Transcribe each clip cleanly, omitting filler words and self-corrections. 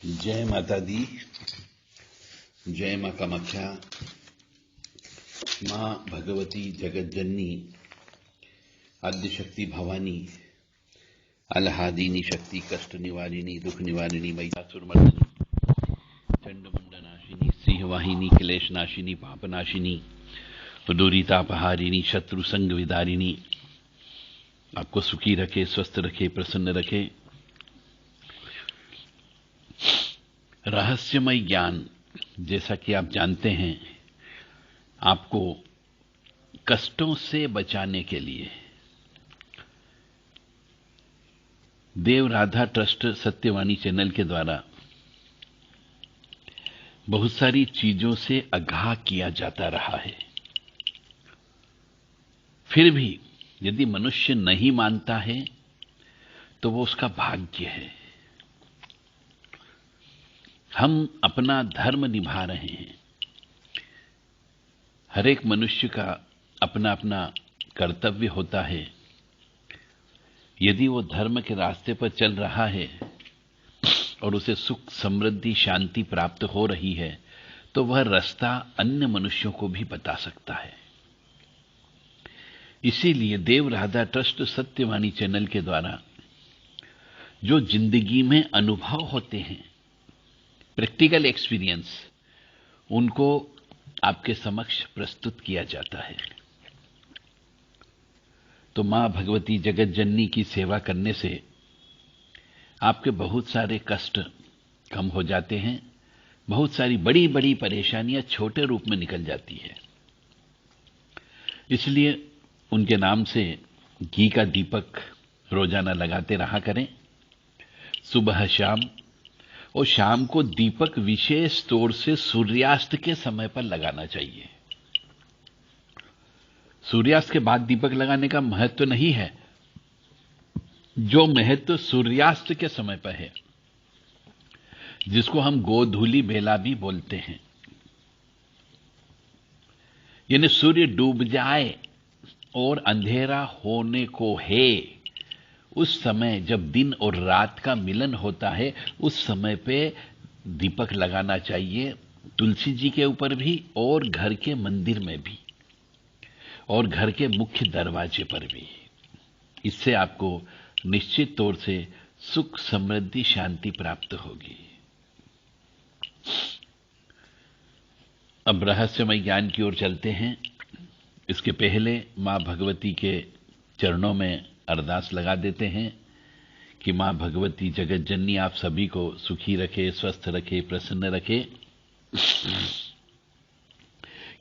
जय माता दी। जय मां कामाख्या। मां भगवती जगज्जननी आद्य शक्ति भवानी आह्लादिनी शक्ति कष्ट निवारिणी दुख निवारिणी महिषासुरमर्दिनी चंडमुंड नाशिनी सिंहवाहिनी क्लेश नाशिनी पाप नाशिनी दूरितापहारिणी शत्रु संग विदारिणी आपको सुखी रखे, स्वस्थ रखे, प्रसन्न रखे। रहस्यमय ज्ञान, जैसा कि आप जानते हैं, आपको कष्टों से बचाने के लिए देव राधा ट्रस्ट सत्यवाणी चैनल के द्वारा बहुत सारी चीजों से आगाह किया जाता रहा है। फिर भी यदि मनुष्य नहीं मानता है तो वो उसका भाग्य है। हम अपना धर्म निभा रहे हैं। हर एक मनुष्य का अपना अपना कर्तव्य होता है। यदि वो धर्म के रास्ते पर चल रहा है और उसे सुख, समृद्धि, शांति प्राप्त हो रही है तो वह रास्ता अन्य मनुष्यों को भी बता सकता है। इसीलिए देव राधा ट्रस्ट सत्यवाणी चैनल के द्वारा जो जिंदगी में अनुभव होते हैं, प्रैक्टिकल एक्सपीरियंस, उनको आपके समक्ष प्रस्तुत किया जाता है। तो मां भगवती जगज्जननी की सेवा करने से आपके बहुत सारे कष्ट कम हो जाते हैं। बहुत सारी बड़ी बड़ी परेशानियां छोटे रूप में निकल जाती है। इसलिए उनके नाम से घी का दीपक रोजाना लगाते रहा करें, सुबह शाम। और शाम को दीपक विशेष तौर से सूर्यास्त के समय पर लगाना चाहिए। सूर्यास्त के बाद दीपक लगाने का महत्व नहीं है, जो महत्व सूर्यास्त के समय पर है, जिसको हम गोधूली बेला भी बोलते हैं। यानी सूर्य डूब जाए और अंधेरा होने को है, उस समय जब दिन और रात का मिलन होता है, उस समय पे दीपक लगाना चाहिए। तुलसी जी के ऊपर भी और घर के मंदिर में भी और घर के मुख्य दरवाजे पर भी। इससे आपको निश्चित तौर से सुख, समृद्धि, शांति प्राप्त होगी। अब रहस्यमय ज्ञान की ओर चलते हैं। इसके पहले मां भगवती के चरणों में अरदास लगा देते हैं कि मां भगवती जगज्जननी आप सभी को सुखी रखे, स्वस्थ रखे, प्रसन्न रखे।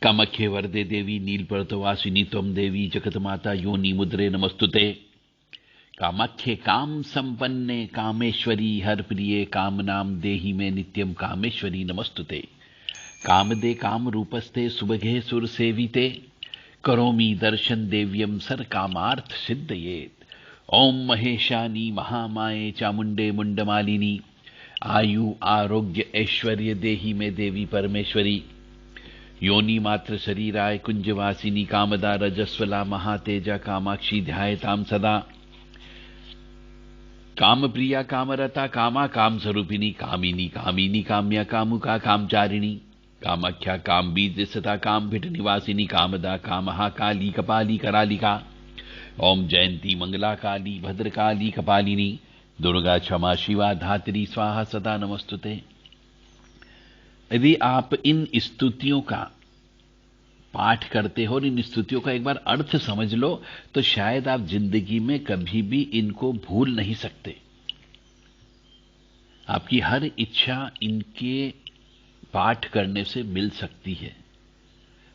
कामाख्ये वरदे देवी नीलपर्वतवासिनी त्वं देवी जगतमाता योनि मुद्रे नमस्तुते। कामाख्ये काम संपन्ने कामेश्वरी हर प्रिये कामनाम देहि में नित्यम कामेश्वरी नमस्तुते। कामदे काम रूपस्ते सुभगे सुर सेविते करोमि दर्शन देव्यम सर कामार्थ सिद्धयेत। ओम महेशानी महामाये चामुंडे मुंडमालिनी आयु आरोग्य ऐश्वर्य देहि में देवी परमेश्वरी। योनि मात्र शरीराय कुंजवासिनी कामदा रजस्वला महातेजा कामाक्षी ध्यायताम सदा। काम प्रिया कामरता कामा काम स्वरूपिणी कामिनी कामिनी काम्या कामुका कामचारिणी कामाख्या काम बीज सता काम भिट निवासिनी कामदा कामहा काली कपाली करालिका। ओम जयंती मंगला काली भद्रकाली कपालिनी दुर्गा क्षमा शिवा धात्री स्वाहा सदा नमस्तुते। यदि आप इन स्तुतियों का पाठ करते हो और इन स्तुतियों का एक बार अर्थ समझ लो तो शायद आप जिंदगी में कभी भी इनको भूल नहीं सकते। आपकी हर इच्छा इनके पाठ करने से मिल सकती है।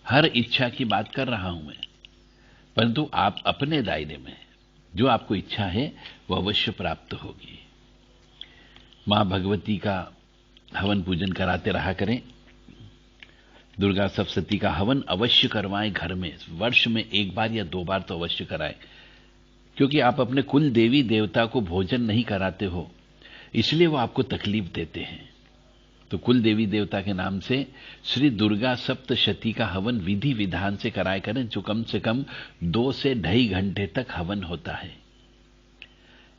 हर इच्छा की बात कर रहा हूं मैं, परंतु आप अपने दायरे में जो आपको इच्छा है वह अवश्य प्राप्त होगी। मां भगवती का हवन पूजन कराते रहा करें। दुर्गा सप्तशती का हवन अवश्य करवाएं घर में। वर्ष में एक बार या 2 बार तो अवश्य कराएं, क्योंकि आप अपने कुल देवी देवता को भोजन नहीं कराते हो, इसलिए वो आपको तकलीफ देते हैं। तो कुल देवी देवता के नाम से श्री दुर्गा सप्तशती का हवन विधि विधान से कराया करें, जो कम से कम 2 से 2.5 घंटे तक हवन होता है।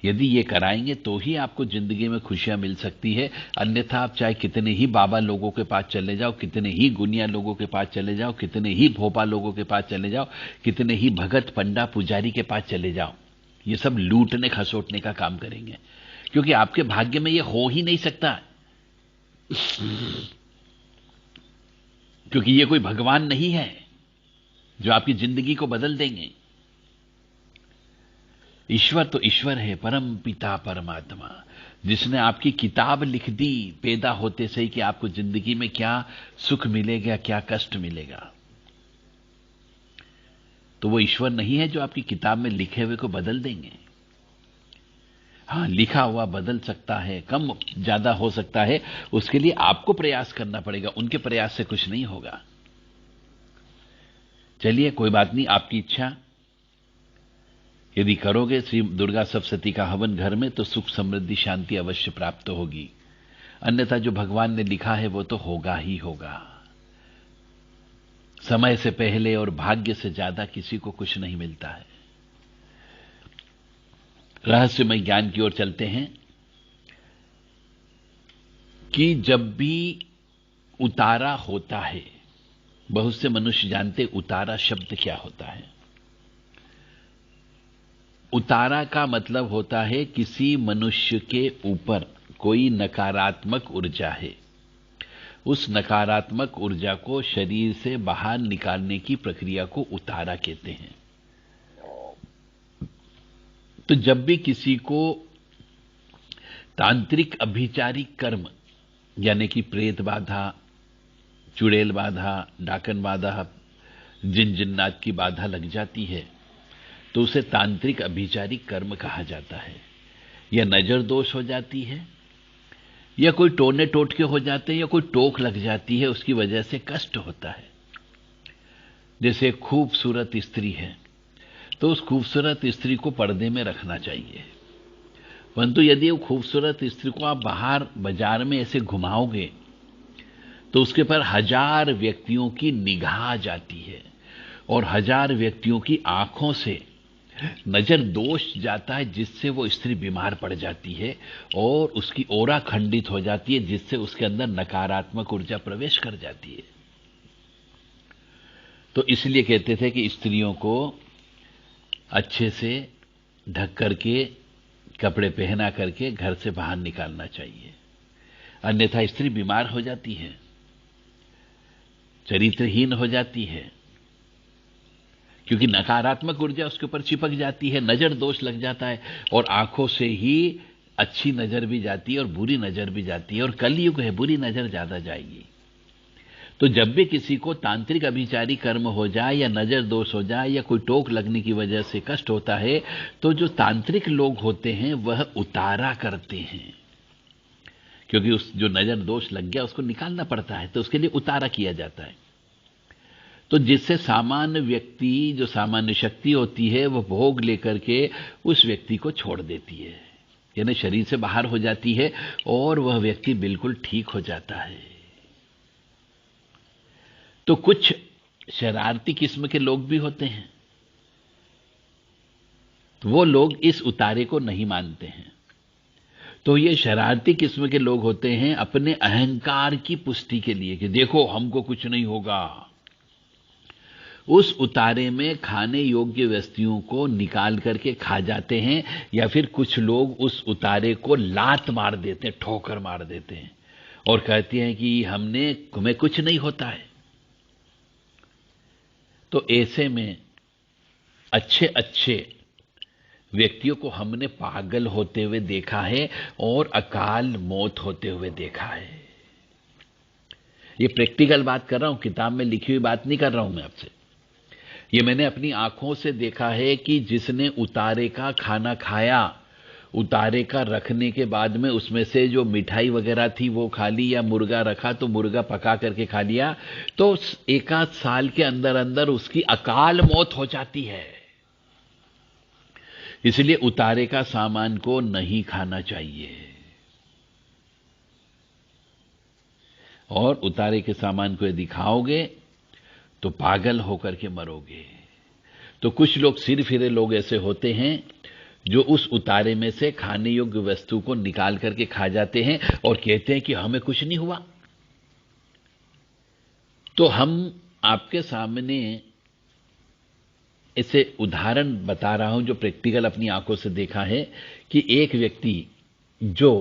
यदि ये कराएंगे तो ही आपको जिंदगी में खुशियां मिल सकती है। अन्यथा आप चाहे कितने ही बाबा लोगों के पास चले जाओ, कितने ही गुनिया लोगों के पास चले जाओ, कितने ही भोपा लोगों के पास चले जाओ, कितने ही भगत पंडा पुजारी के पास चले जाओ, ये सब लूटने खसोटने का काम करेंगे, क्योंकि आपके भाग्य में ये हो ही नहीं सकता, क्योंकि ये कोई भगवान नहीं है जो आपकी जिंदगी को बदल देंगे। ईश्वर तो ईश्वर है, परम पिता परमात्मा, जिसने आपकी किताब लिख दी पैदा होते से ही कि आपको जिंदगी में क्या सुख मिलेगा, क्या कष्ट मिलेगा। तो वो ईश्वर नहीं है जो आपकी किताब में लिखे हुए को बदल देंगे। हां, लिखा हुआ बदल सकता है, कम ज्यादा हो सकता है, उसके लिए आपको प्रयास करना पड़ेगा, उनके प्रयास से कुछ नहीं होगा। चलिए कोई बात नहीं, आपकी इच्छा, यदि करोगे श्री दुर्गा सप्तशती का हवन घर में तो सुख समृद्धि शांति अवश्य प्राप्त होगी। अन्यथा जो भगवान ने लिखा है वो तो होगा ही होगा। समय से पहले और भाग्य से ज्यादा किसी को कुछ नहीं मिलता है। रहस्यमय ज्ञान की ओर चलते हैं कि जब भी उतारा होता है, बहुत से मनुष्य जानते उतारा शब्द क्या होता है। उतारा का मतलब होता है किसी मनुष्य के ऊपर कोई नकारात्मक ऊर्जा है, उस नकारात्मक ऊर्जा को शरीर से बाहर निकालने की प्रक्रिया को उतारा कहते हैं। तो जब भी किसी को तांत्रिक अभिचारिक कर्म यानी कि प्रेत बाधा, चुड़ैल बाधा, डाकन बाधा, जिन जिन्नात की बाधा लग जाती है तो उसे तांत्रिक अभिचारिक कर्म कहा जाता है। या नजर दोष हो जाती है, या कोई टोने टोटके हो जाते हैं, या कोई टोक लग जाती है, उसकी वजह से कष्ट होता है। जैसे खूबसूरत स्त्री है तो उस खूबसूरत स्त्री को पर्दे में रखना चाहिए, परंतु यदि वो खूबसूरत स्त्री को आप बाहर बाजार में ऐसे घुमाओगे तो उसके पर 1000 व्यक्तियों की निगाह जाती है और 1000 व्यक्तियों की आंखों से नजर दोष जाता है, जिससे वो स्त्री बीमार पड़ जाती है और उसकी ओरा खंडित हो जाती है, जिससे उसके अंदर नकारात्मक ऊर्जा प्रवेश कर जाती है। तो इसलिए कहते थे कि स्त्रियों को अच्छे से ढक करके, कपड़े पहना करके घर से बाहर निकालना चाहिए, अन्यथा स्त्री बीमार हो जाती है, चरित्रहीन हो जाती है, क्योंकि नकारात्मक ऊर्जा उसके ऊपर चिपक जाती है, नजर दोष लग जाता है और आंखों से ही अच्छी नजर भी जाती है और बुरी नजर भी जाती है, और कलयुग है, बुरी नजर ज्यादा जाएगी। तो जब भी किसी को तांत्रिक अभिचारी कर्म हो जाए या नजर दोष हो जाए या कोई टोक लगने की वजह से कष्ट होता है, तो जो तांत्रिक लोग होते हैं वह उतारा करते हैं, क्योंकि उस जो नजर दोष लग गया उसको निकालना पड़ता है, तो उसके लिए उतारा किया जाता है। तो जिससे सामान्य व्यक्ति, जो सामान्य शक्ति होती है, वह भोग लेकर के उस व्यक्ति को छोड़ देती है, यानी शरीर से बाहर हो जाती है और वह व्यक्ति बिल्कुल ठीक हो जाता है। तो कुछ शरारती किस्म के लोग भी होते हैं, तो वो लोग इस उतारे को नहीं मानते हैं। तो ये शरारती किस्म के लोग होते हैं अपने अहंकार की पुष्टि के लिए कि देखो हमको कुछ नहीं होगा, उस उतारे में खाने योग्य वस्तुओं को निकाल करके खा जाते हैं, या फिर कुछ लोग उस उतारे को लात मार देते हैं, ठोकर मार देते हैं और कहते हैं कि हमें कुछ नहीं होता है। तो ऐसे में अच्छे अच्छे व्यक्तियों को हमने पागल होते हुए देखा है और अकाल मौत होते हुए देखा है। ये प्रैक्टिकल बात कर रहा हूं, किताब में लिखी हुई बात नहीं कर रहा हूं मैं आपसे। ये मैंने अपनी आंखों से देखा है कि जिसने उतारे का खाना खाया, उतारे का रखने के बाद में उसमें से जो मिठाई वगैरह थी वो खा ली, या मुर्गा रखा तो मुर्गा पका करके खा लिया, तो 1 साल के अंदर अंदर उसकी अकाल मौत हो जाती है। इसलिए उतारे का सामान को नहीं खाना चाहिए, और उतारे के सामान को यदि खाओगे तो पागल होकर के मरोगे। तो कुछ लोग सिर फिरे लोग ऐसे होते हैं जो उस उतारे में से खाने योग्य वस्तु को निकाल करके खा जाते हैं और कहते हैं कि हमें कुछ नहीं हुआ। तो हम आपके सामने इसे उदाहरण बता रहा हूं जो प्रैक्टिकल अपनी आंखों से देखा है कि एक व्यक्ति जो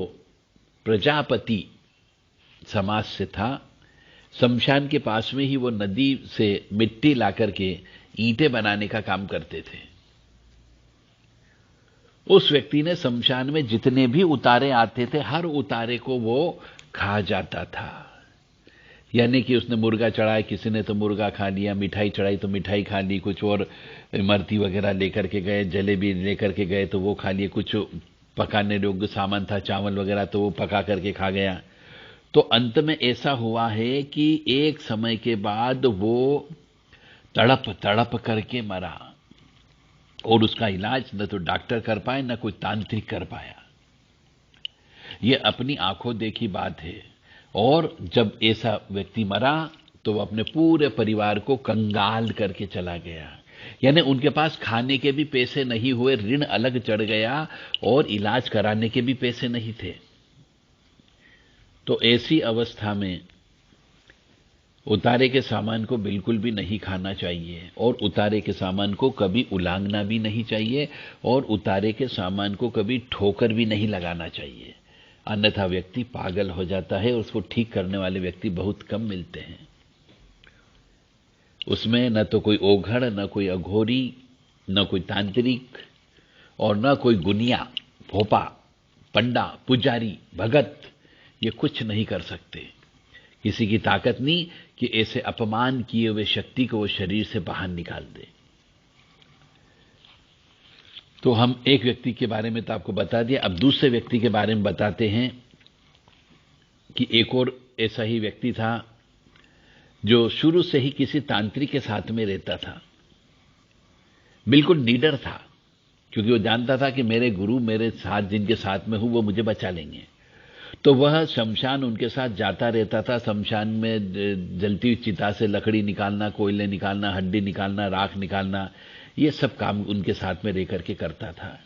प्रजापति समाज से था, शमशान के पास में ही वो नदी से मिट्टी लाकर के ईंटें बनाने का काम करते थे। उस व्यक्ति ने शमशान में जितने भी उतारे आते थे हर उतारे को वो खा जाता था। यानी कि उसने मुर्गा चढ़ाया, किसी ने तो मुर्गा खा लिया, मिठाई चढ़ाई तो मिठाई खा ली, कुछ और इमरती वगैरह लेकर के गए, जलेबी लेकर के गए तो वो खा लिए, कुछ पकाने योग्य सामान था चावल वगैरह तो वो पका करके खा गया। तो अंत में ऐसा हुआ है कि एक समय के बाद वो तड़प तड़प करके मरा और उसका इलाज न तो डॉक्टर कर पाए न कोई तांत्रिक कर पाया। ये अपनी आंखों देखी बात है। और जब ऐसा व्यक्ति मरा तो वो अपने पूरे परिवार को कंगाल करके चला गया। यानी उनके पास खाने के भी पैसे नहीं हुए, ऋण अलग चढ़ गया और इलाज कराने के भी पैसे नहीं थे। तो ऐसी अवस्था में उतारे के सामान को बिल्कुल भी नहीं खाना चाहिए और उतारे के सामान को कभी उलांघना भी नहीं चाहिए और उतारे के सामान को कभी ठोकर भी नहीं लगाना चाहिए, अन्यथा व्यक्ति पागल हो जाता है और उसको ठीक करने वाले व्यक्ति बहुत कम मिलते हैं। उसमें न तो कोई ओघड़, न कोई अघोरी, न कोई तांत्रिक और न कोई गुनिया, भोपा, पंडा, पुजारी, भगत ये कुछ नहीं कर सकते। किसी की ताकत नहीं कि ऐसे अपमान किए हुए शक्ति को वो शरीर से बाहर निकाल दे। तो हम एक व्यक्ति के बारे में तो आपको बता दिया, अब दूसरे व्यक्ति के बारे में बताते हैं कि एक और ऐसा ही व्यक्ति था जो शुरू से ही किसी तांत्रिक के साथ में रहता था। बिल्कुल निडर था क्योंकि वो जानता था कि मेरे गुरु मेरे साथ जिनके साथ में हूं वो मुझे बचा लेंगे। तो वह शमशान उनके साथ जाता रहता था। शमशान में जलती हुई चिता से लकड़ी निकालना, कोयले निकालना, हड्डी निकालना, राख निकालना, ये सब काम उनके साथ में रह करके करता था।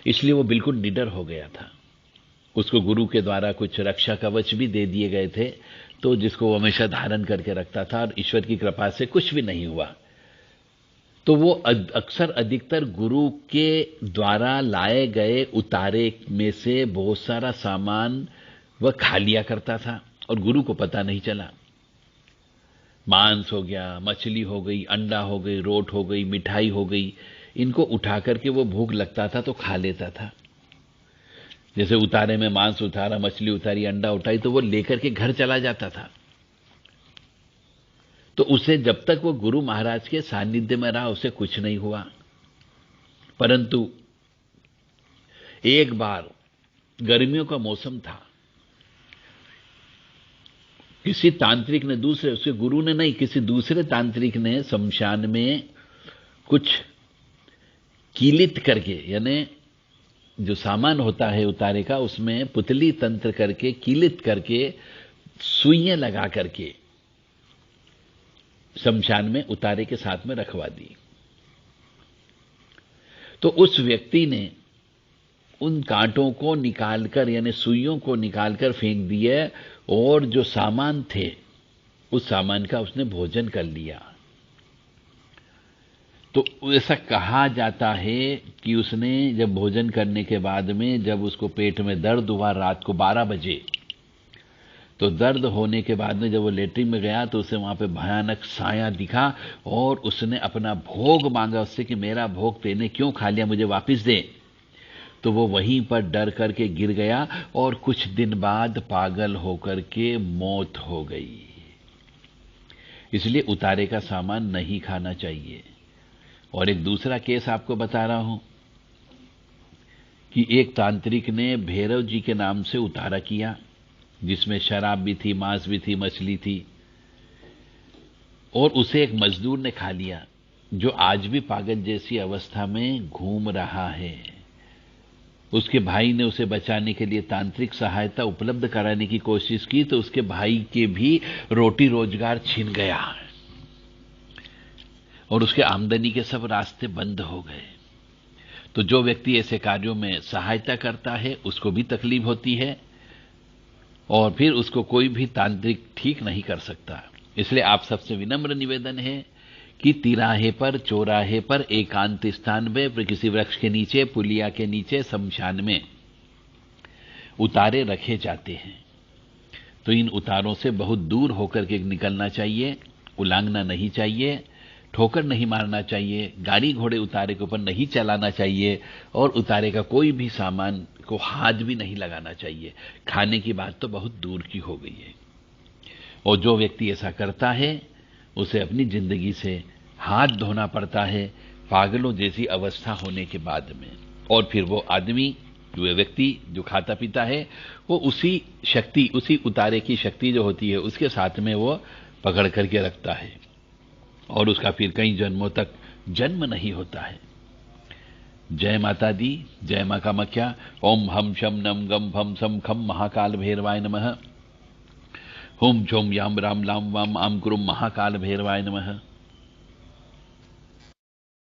इसलिए वो बिल्कुल निडर हो गया था। उसको गुरु के द्वारा कुछ रक्षा कवच भी दे दिए गए थे, तो जिसको वो हमेशा धारण करके रखता था और ईश्वर की कृपा से कुछ भी नहीं हुआ। तो वो अक्सर अधिकतर गुरु के द्वारा लाए गए उतारे में से बहुत सारा सामान वह खा लिया करता था और गुरु को पता नहीं चला। मांस हो गया, मछली हो गई, अंडा हो गई, रोट हो गई, मिठाई हो गई, इनको उठा करके वो भूख लगता था तो खा लेता था। जैसे उतारे में मांस उतारा, मछली उतारी, अंडा उठाई तो वो लेकर के घर चला जाता था। तो उसे जब तक वो गुरु महाराज के सानिध्य में रहा उसे कुछ नहीं हुआ। परंतु एक बार गर्मियों का मौसम था, किसी तांत्रिक ने, दूसरे, उसके गुरु ने नहीं, किसी दूसरे तांत्रिक ने शमशान में कुछ कीलित करके, यानी जो सामान होता है उतारे का उसमें पुतली तंत्र करके, कीलित करके, सुइयां लगा करके शमशान में उतारे के साथ में रखवा दी। तो उस व्यक्ति ने उन कांटों को निकालकर, यानी सुइयों को निकालकर फेंक दिए और जो सामान थे उस सामान का उसने भोजन कर लिया। तो ऐसा कहा जाता है कि उसने जब भोजन करने के बाद में जब उसको पेट में दर्द हुआ रात को 12 बजे, तो दर्द होने के बाद में जब वो लेटरिन में गया तो उसे वहां पे भयानक साया दिखा और उसने अपना भोग मांगा उससे कि मेरा भोग तेने क्यों खा लिया, मुझे वापस दे। तो वो वहीं पर डर करके गिर गया और कुछ दिन बाद पागल होकर के मौत हो गई। इसलिए उतारे का सामान नहीं खाना चाहिए। और एक दूसरा केस आपको बता रहा हूं कि एक तांत्रिक ने भैरव जी के नाम से उतारा किया जिसमें शराब भी थी, मांस भी थी, मछली थी, और उसे एक मजदूर ने खा लिया जो आज भी पागल जैसी अवस्था में घूम रहा है। उसके भाई ने उसे बचाने के लिए तांत्रिक सहायता उपलब्ध कराने की कोशिश की तो उसके भाई के भी रोटी रोजगार छिन गया और उसके आमदनी के सब रास्ते बंद हो गए। तो जो व्यक्ति ऐसे कार्यों में सहायता करता है उसको भी तकलीफ होती है और फिर उसको कोई भी तांत्रिक ठीक नहीं कर सकता। इसलिए आप सबसे विनम्र निवेदन है कि तिराहे पर, चौराहे पर, एकांत स्थान पे, किसी वृक्ष के नीचे, पुलिया के नीचे, शमशान में उतारे रखे जाते हैं। तो इन उतारों से बहुत दूर होकर के निकलना चाहिए, उलांघना नहीं चाहिए, ठोकर नहीं मारना चाहिए, गाड़ी घोड़े उतारे के ऊपर नहीं चलाना चाहिए और उतारे का कोई भी सामान को हाथ भी नहीं लगाना चाहिए। खाने की बात तो बहुत दूर की हो गई है। और जो व्यक्ति ऐसा करता है उसे अपनी जिंदगी से हाथ धोना पड़ता है पागलों जैसी अवस्था होने के बाद में। और फिर वो आदमी, जो व्यक्ति जो खाता पीता है, वो उसी शक्ति, उसी उतारे की शक्ति जो होती है उसके साथ में वो पकड़ करके रखता है और उसका फिर कई जन्मों तक जन्म नहीं होता है। जय माता दी, जय मां कामाख्या। ओम हम शम नम गम भम सम खम महाकाल भैरवाय नमः। हुम झोम याम राम लाम वाम आम गुरुम महाकाल भैरवाय नमः।